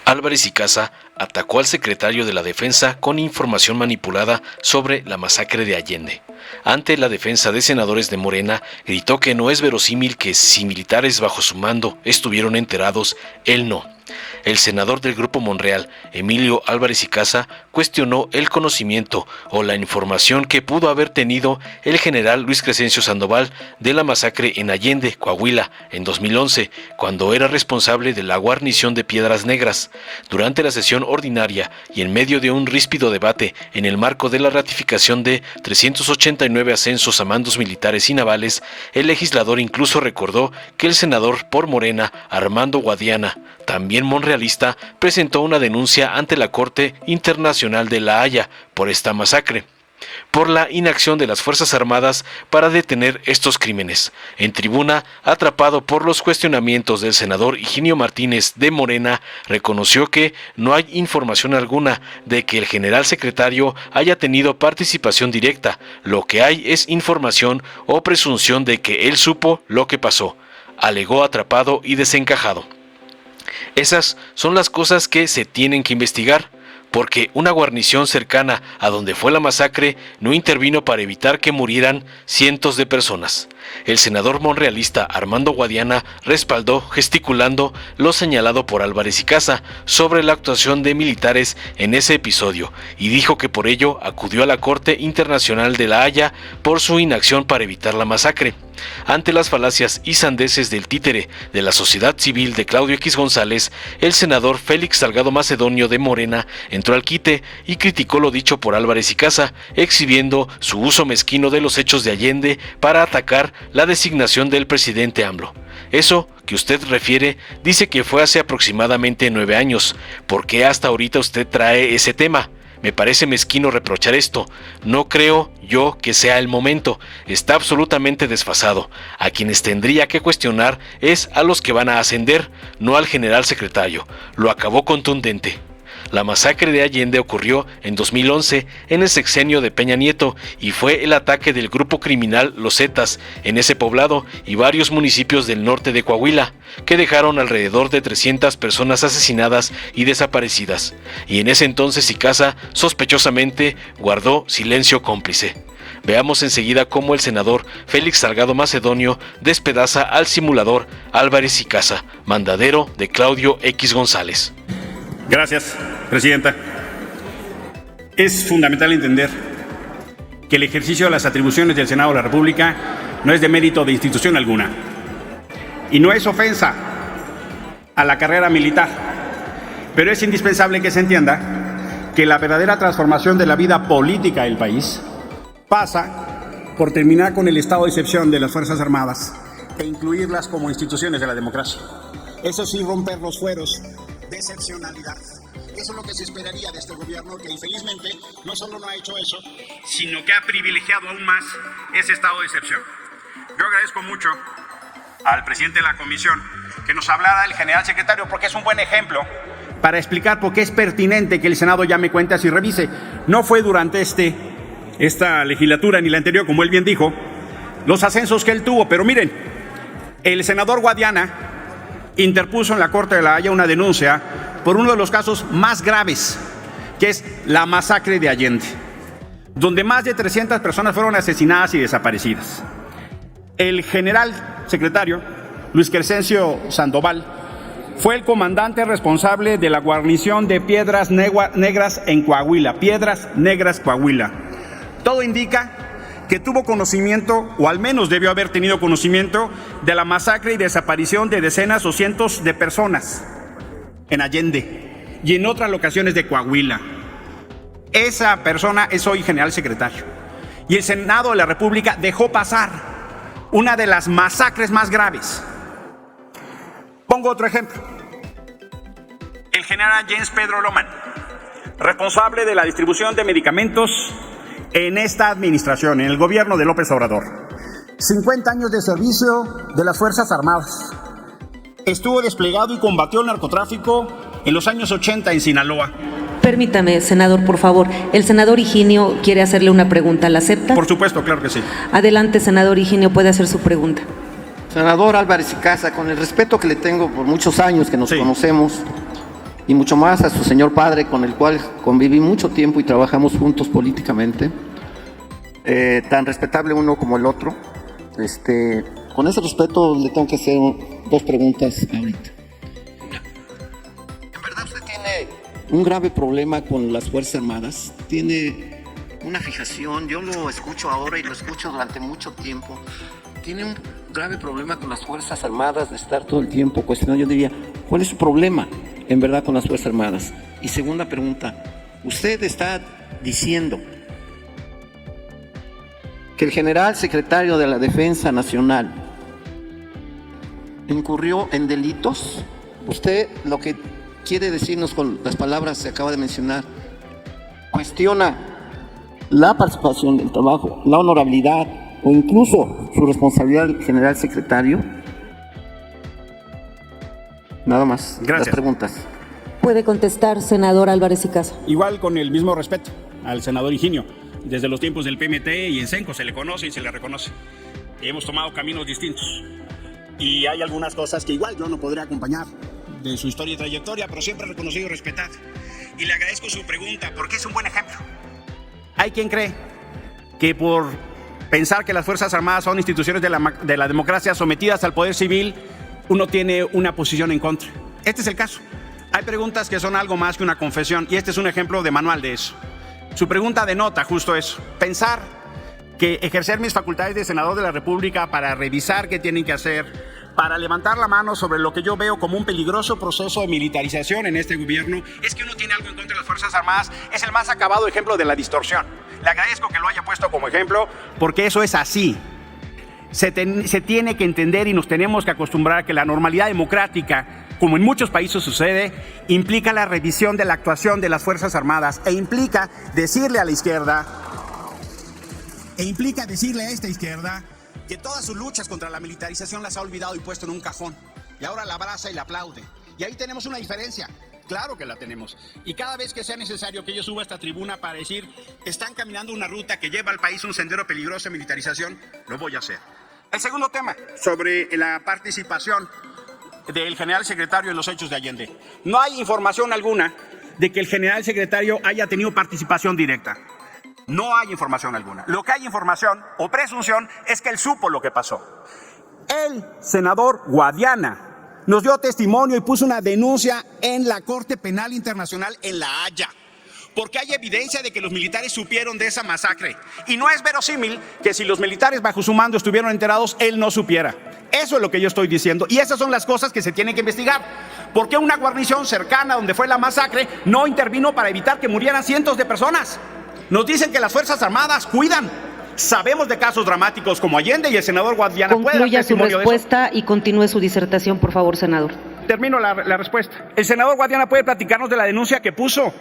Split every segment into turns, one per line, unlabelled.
Álvarez y Casa atacó al secretario de la Defensa con información manipulada sobre la masacre de Allende. Ante la defensa de senadores de Morena, gritó que no es verosímil que si militares bajo su mando estuvieron enterados, él no. El senador del Grupo Monreal, Emilio Álvarez y Casa, cuestionó el conocimiento o la información que pudo haber tenido el general Luis Crescencio Sandoval de la masacre en Allende, Coahuila, en 2011, cuando era responsable de la guarnición de Piedras Negras. Durante la sesión ordinaria y en medio de un ríspido debate en el marco de la ratificación de 389 ascensos a mandos militares y navales, el legislador incluso recordó que el senador por Morena, Armando Guadiana, también monrealista, presentó una denuncia ante la Corte Internacional de La Haya por esta masacre, por la inacción de las Fuerzas Armadas para detener estos crímenes. En tribuna, atrapado por los cuestionamientos del senador Higinio Martínez de Morena, reconoció que no hay información alguna de que el general secretario haya tenido participación directa. Lo que hay es información o presunción de que él supo lo que pasó, alegó atrapado y desencajado. Esas son las cosas que se tienen que investigar, porque una guarnición cercana a donde fue la masacre no intervino para evitar que murieran cientos de personas. El senador monrealista Armando Guadiana respaldó, gesticulando, lo señalado por Álvarez y Casa sobre la actuación de militares en ese episodio y dijo que por ello acudió a la Corte Internacional de La Haya por su inacción para evitar la masacre. Ante las falacias y sandeces del títere de la sociedad civil de Claudio X González, el senador Félix Salgado Macedonio de Morena entró al quite y criticó lo dicho por Álvarez y Casa, exhibiendo su uso mezquino de los hechos de Allende para atacar la designación del presidente AMLO. Eso que usted refiere dice que fue hace aproximadamente 9 años. ¿Por qué hasta ahorita usted trae ese tema? Me parece mezquino reprochar esto. No creo yo que sea el momento. Está absolutamente desfasado. A quienes tendría que cuestionar es a los que van a ascender, no al general secretario. Lo acabó contundente. La masacre de Allende ocurrió en 2011 en el sexenio de Peña Nieto y fue el ataque del grupo criminal Los Zetas en ese poblado y varios municipios del norte de Coahuila, que dejaron alrededor de 300 personas asesinadas y desaparecidas. Y en ese entonces Casa sospechosamente guardó silencio cómplice. Veamos enseguida cómo el senador Félix Salgado Macedonio despedaza al simulador Álvarez y Casa, mandadero de Claudio X González.
Gracias, Presidenta. Es fundamental entender que el ejercicio de las atribuciones del Senado de la República no es de mérito de institución alguna y no es ofensa a la carrera militar, pero es indispensable que se entienda que la verdadera transformación de la vida política del país pasa por terminar con el estado de excepción de las Fuerzas Armadas e incluirlas como instituciones de la democracia. Eso sí, romper los fueros de excepcionalidad. Eso es lo que se esperaría de este gobierno, que infelizmente no solo no ha hecho eso, sino que ha privilegiado aún más ese estado de excepción. Yo agradezco mucho al presidente de la comisión que nos hablara del general secretario, porque es un buen ejemplo para explicar por qué es pertinente que el Senado llame cuentas y revise. No fue durante esta legislatura ni la anterior, como él bien dijo, los ascensos que él tuvo, pero miren, el senador Guadiana interpuso en la Corte de La Haya una denuncia por uno de los casos más graves, que es la masacre de Allende, donde más de 300 personas fueron asesinadas y desaparecidas. El general secretario, Luis Crescencio Sandoval, fue el comandante responsable de la guarnición de Piedras Negras en Coahuila, Piedras Negras, Coahuila. Todo indica que tuvo conocimiento, o al menos debió haber tenido conocimiento, de la masacre y desaparición de decenas o cientos de personas en Allende y en otras locaciones de Coahuila. Esa persona es hoy general secretario. Y el Senado de la República dejó pasar una de las masacres más graves. Pongo otro ejemplo. El general Jens Pedro Lohmann, responsable de la distribución de medicamentos en esta administración, en el gobierno de López Obrador. 50 años de servicio de las Fuerzas Armadas. Estuvo desplegado y combatió el narcotráfico en los años 80 en Sinaloa.
Permítame, senador, por favor. El senador Higinio quiere hacerle una pregunta. ¿La acepta?
Por supuesto, claro que sí.
Adelante, senador Higinio, puede hacer su pregunta.
Senador Álvarez y Casa, con el respeto que le tengo por muchos años que nos conocemos, y mucho más a su señor padre, con el cual conviví mucho tiempo y trabajamos juntos políticamente, tan respetable uno como el otro. Con ese respeto le tengo que hacer dos preguntas ahorita. ¿En verdad usted tiene un grave problema con las Fuerzas Armadas? ¿Tiene una fijación? Yo lo escucho ahora y lo escucho durante mucho tiempo. ¿Tiene un grave problema con las Fuerzas Armadas de estar todo el tiempo cuestionando? Yo diría, ¿cuál es su problema en verdad con las Fuerzas Armadas? Y segunda pregunta, usted está diciendo que el general secretario de la Defensa Nacional incurrió en delitos. Usted lo que quiere decirnos con las palabras que acaba de mencionar, cuestiona la participación del trabajo, la honorabilidad o incluso su responsabilidad del general secretario. Nada más.
Gracias.
Las preguntas.
Puede contestar, senador Álvarez y Casa.
Igual con el mismo respeto al senador Higinio. Desde los tiempos del PMT y en CENCO se le conoce y se le reconoce. Hemos tomado caminos distintos. Y hay algunas cosas que igual yo no podré acompañar de su historia y trayectoria, pero siempre reconocido y respetado. Y le agradezco su pregunta porque es un buen ejemplo. Hay quien cree que por pensar que las Fuerzas Armadas son instituciones de la democracia sometidas al poder civil, uno tiene una posición en contra. Este es el caso. Hay preguntas que son algo más que una confesión y este es un ejemplo de manual de eso. Su pregunta denota justo eso. Pensar que ejercer mis facultades de senador de la República para revisar qué tienen que hacer, para levantar la mano sobre lo que yo veo como un peligroso proceso de militarización en este gobierno, es que uno tiene algo en contra de las Fuerzas Armadas, es el más acabado ejemplo de la distorsión. Le agradezco que lo haya puesto como ejemplo, porque eso es así. Se tiene que entender y nos tenemos que acostumbrar a que la normalidad democrática, como en muchos países sucede, implica la revisión de la actuación de las Fuerzas Armadas e implica decirle a la izquierda, a esta izquierda, que todas sus luchas contra la militarización las ha olvidado y puesto en un cajón. Y ahora la abraza y la aplaude. Y ahí tenemos una diferencia. Claro que la tenemos. Y cada vez que sea necesario que yo suba a esta tribuna para decir, están caminando una ruta que lleva al país un sendero peligroso de militarización, lo voy a hacer. El segundo tema, sobre la participación del general secretario en los hechos de Allende. No hay información alguna de que el general secretario haya tenido participación directa. No hay información alguna. Lo que hay información o presunción es que él supo lo que pasó. El senador Guadiana nos dio testimonio y puso una denuncia en la Corte Penal Internacional en La Haya, porque hay evidencia de que los militares supieron de esa masacre. Y no es verosímil que si los militares bajo su mando estuvieron enterados, él no supiera. Eso es lo que yo estoy diciendo. Y esas son las cosas que se tienen que investigar. ¿Por qué una guarnición cercana donde fue la masacre no intervino para evitar que murieran cientos de personas? Nos dicen que las Fuerzas Armadas cuidan. Sabemos de casos dramáticos como Allende y el senador Guadiana.
Concluya su respuesta y continúe su disertación, por favor, senador.
Termino la respuesta. El senador Guadiana puede platicarnos de la denuncia que puso.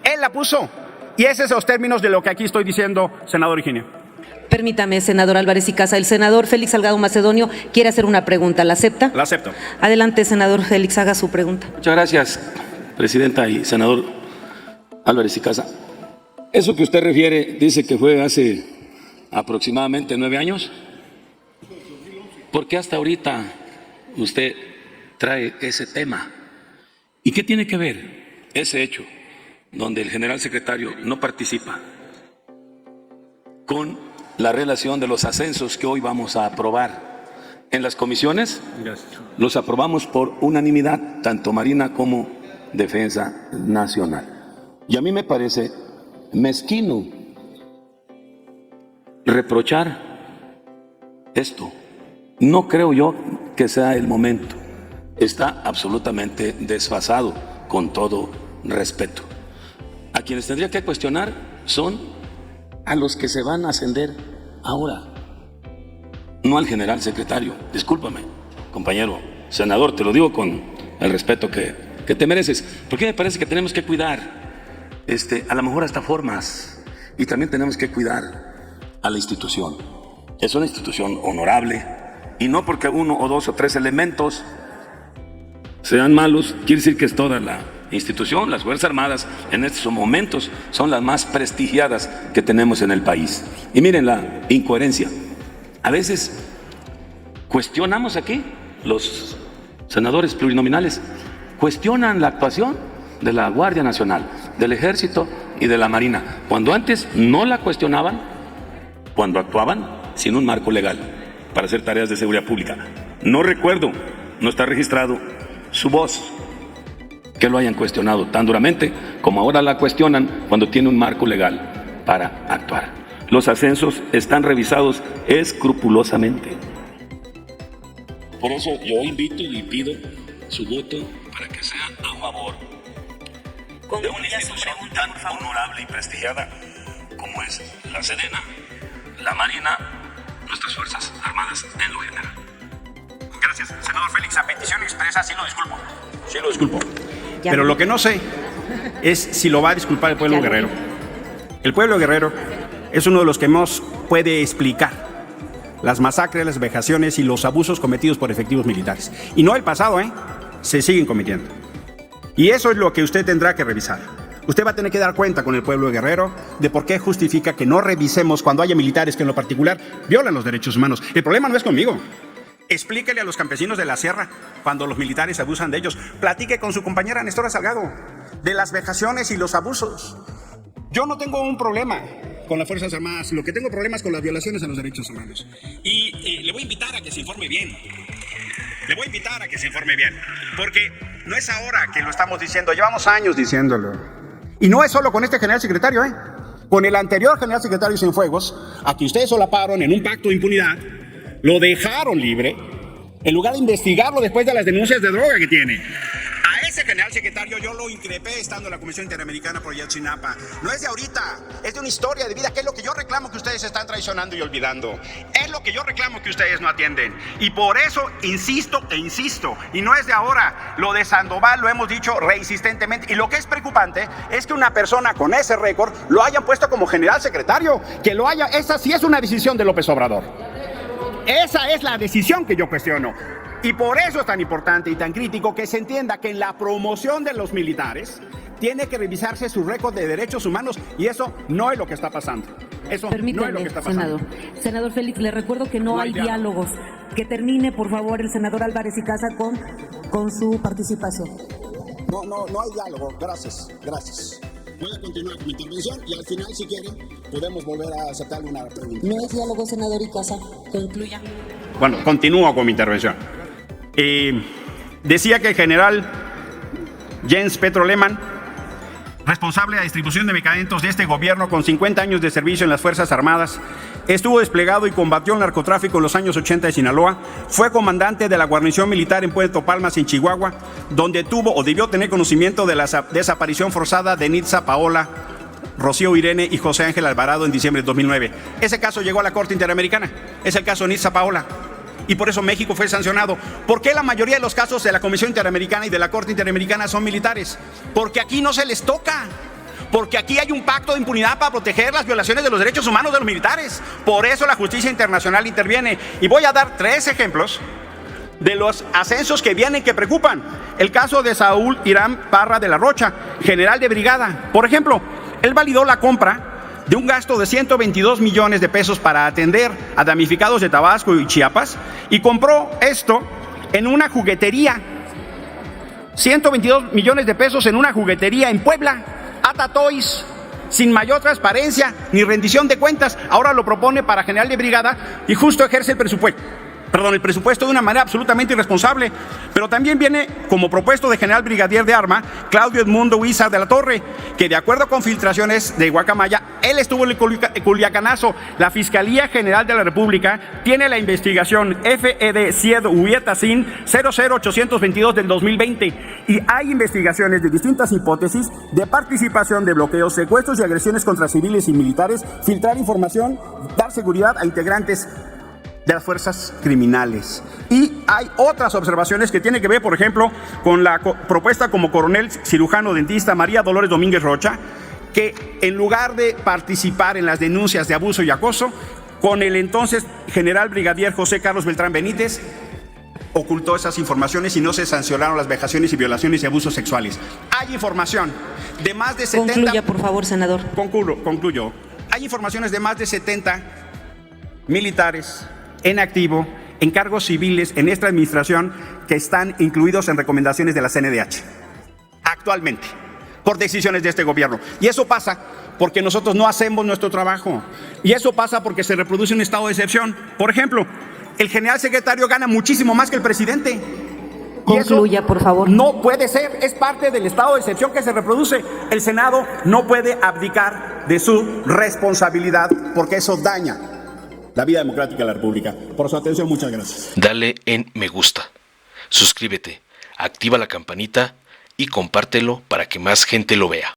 Él la puso. Y esos son los términos de lo que aquí estoy diciendo, senador Higinio.
Permítame, senador Álvarez y Casa. El senador Félix Salgado Macedonio quiere hacer una pregunta. ¿La acepta?
La acepto.
Adelante, senador Félix, haga su pregunta.
Muchas gracias, presidenta y senador Álvarez y Casa. Eso que usted refiere, dice que fue hace aproximadamente 9 años. ¿Por qué hasta ahorita usted trae ese tema? ¿Y qué tiene que ver ese hecho donde el general secretario no participa con la relación de los ascensos que hoy vamos a aprobar en las comisiones? Los aprobamos por unanimidad, tanto Marina como Defensa Nacional. Y a mí me parece mezquino reprochar esto. No creo yo que sea el momento. Está absolutamente desfasado, con todo respeto. A quienes tendría que cuestionar son a los que se van a ascender ahora, no al general secretario. Discúlpame, compañero senador, te lo digo con el respeto que te mereces, porque me parece que tenemos que cuidar a lo mejor hasta formas, y también tenemos que cuidar a la institución. Es una institución honorable, y no porque uno o dos o tres elementos sean malos, quiere decir que es toda la institución. Las Fuerzas Armadas en estos momentos son las más prestigiadas que tenemos en el país. Y miren la incoherencia. A veces cuestionamos aquí, los senadores plurinominales, cuestionan la actuación de la Guardia Nacional, del Ejército y de la Marina, cuando antes no la cuestionaban, cuando actuaban sin un marco legal para hacer tareas de seguridad pública. No recuerdo, no está registrado su voz, que lo hayan cuestionado tan duramente como ahora la cuestionan cuando tiene un marco legal para actuar. Los ascensos están revisados escrupulosamente. Por eso yo invito y pido su voto para que sea a favor de una institución tan honorable y prestigiada como es la Sedena, la Marina, nuestras Fuerzas Armadas en lo general.
Gracias, senador Félix. A petición expresa, sí lo disculpo. Sí lo disculpo.
Ya
Pero
no.
lo que no sé es si lo va a disculpar el pueblo
Ya no.
guerrero. El pueblo guerrero es uno de los que más puede explicar las masacres, las vejaciones y los abusos cometidos por efectivos militares. Y no el pasado, se siguen cometiendo. Y eso es lo que usted tendrá que revisar. Usted va a tener que dar cuenta con el pueblo guerrero de por qué justifica que no revisemos cuando haya militares que en lo particular violan los derechos humanos. El problema no es conmigo. Explíquele a los campesinos de la sierra cuando los militares abusan de ellos. Platique con su compañera Nestora Salgado de las vejaciones y los abusos. Yo no tengo un problema con las Fuerzas Armadas, lo que tengo problemas con las violaciones a los derechos humanos. Y le voy a invitar a que se informe bien. Le voy a invitar a que se informe bien, porque no es ahora que lo estamos diciendo, llevamos años diciéndolo. Y no es solo con este general secretario, con el anterior general secretario Cienfuegos, a que ustedes solaparon en un pacto de impunidad, lo dejaron libre, en lugar de investigarlo después de las denuncias de droga que tiene. A ese general secretario yo lo increpé estando en la Comisión Interamericana por Ayotzinapa. No es de ahorita, es de una historia de vida, que es lo que yo reclamo que ustedes están traicionando y olvidando. Es lo que yo reclamo que ustedes no atienden. Y por eso insisto e insisto, y no es de ahora, lo de Sandoval lo hemos dicho reinsistentemente. Y lo que es preocupante es que una persona con ese récord lo hayan puesto como general secretario, que lo haya, esa sí es una decisión de López Obrador. Esa es la decisión que yo cuestiono. Y por eso es tan importante y tan crítico que se entienda que en la promoción de los militares tiene que revisarse su récord de derechos humanos, y eso no es lo que está pasando. Eso
Permítame,
no es lo que está pasando.
senador. Senador Félix, le recuerdo que no hay diálogos. Que termine, por favor, el senador Álvarez y Casa con su participación.
No hay diálogo. Gracias. Voy a continuar con mi intervención y al final, si quieren, podemos volver a aceptarle una pregunta.
No hay diálogo, senador y Casa. Concluya.
Bueno, continúo con mi intervención. Decía que el general Jens Petro Lehmann, responsable de la distribución de medicamentos de este gobierno con 50 años de servicio en las Fuerzas Armadas, estuvo desplegado y combatió el narcotráfico en los años 80 de Sinaloa, fue comandante de la guarnición militar en Puerto Palmas, en Chihuahua, donde tuvo o debió tener conocimiento de la desaparición forzada de Nitza Paola, Rocío Irene y José Ángel Alvarado en diciembre de 2009. Ese caso llegó a la Corte Interamericana, es el caso de Nitza Paola. Y por eso México fue sancionado. ¿Por qué la mayoría de los casos de la Comisión Interamericana y de la Corte Interamericana son militares? Porque aquí no se les toca. Porque aquí hay un pacto de impunidad para proteger las violaciones de los derechos humanos de los militares. Por eso la justicia internacional interviene. Y voy a dar 3 ejemplos de los ascensos que vienen que preocupan. El caso de Saúl Irán Parra de la Rocha, general de brigada. Por ejemplo, él validó la compra de un gasto de 122 millones de pesos para atender a damnificados de Tabasco y Chiapas, y compró esto en una juguetería. 122 millones de pesos en una juguetería en Puebla, Ata Toys, sin mayor transparencia ni rendición de cuentas. Ahora lo propone para general de brigada y justo ejerce el presupuesto de una manera absolutamente irresponsable. Pero también viene como propuesto de general brigadier de arma Claudio Edmundo Huizar de la Torre, que de acuerdo con filtraciones de Guacamaya, él estuvo en el Culiacanazo. La Fiscalía General de la República tiene la investigación FED CIED Huietacin 00822 del 2020, y hay investigaciones de distintas hipótesis de participación de bloqueos, secuestros y agresiones contra civiles y militares, filtrar información, dar seguridad a integrantes de las fuerzas criminales. Y hay otras observaciones que tienen que ver, por ejemplo, con la propuesta como coronel cirujano dentista María Dolores Domínguez Rocha, que en lugar de participar en las denuncias de abuso y acoso, con el entonces general brigadier José Carlos Beltrán Benítez, ocultó esas informaciones y no se sancionaron las vejaciones y violaciones y abusos sexuales. Hay información de más de 70...
Concluya, por favor, senador.
Concluyo. Hay informaciones de más de 70 militares en activo en cargos civiles en esta administración que están incluidos en recomendaciones de la CNDH. Actualmente, por decisiones de este gobierno. Y eso pasa porque nosotros no hacemos nuestro trabajo. Y eso pasa porque se reproduce un estado de excepción. Por ejemplo, el general secretario gana muchísimo más que el presidente.
Concluya, por favor.
No puede ser, es parte del estado de excepción que se reproduce. El Senado no puede abdicar de su responsabilidad porque eso daña la vida democrática de la República. Por su atención, muchas gracias.
Dale en me gusta, suscríbete, activa la campanita y compártelo para que más gente lo vea.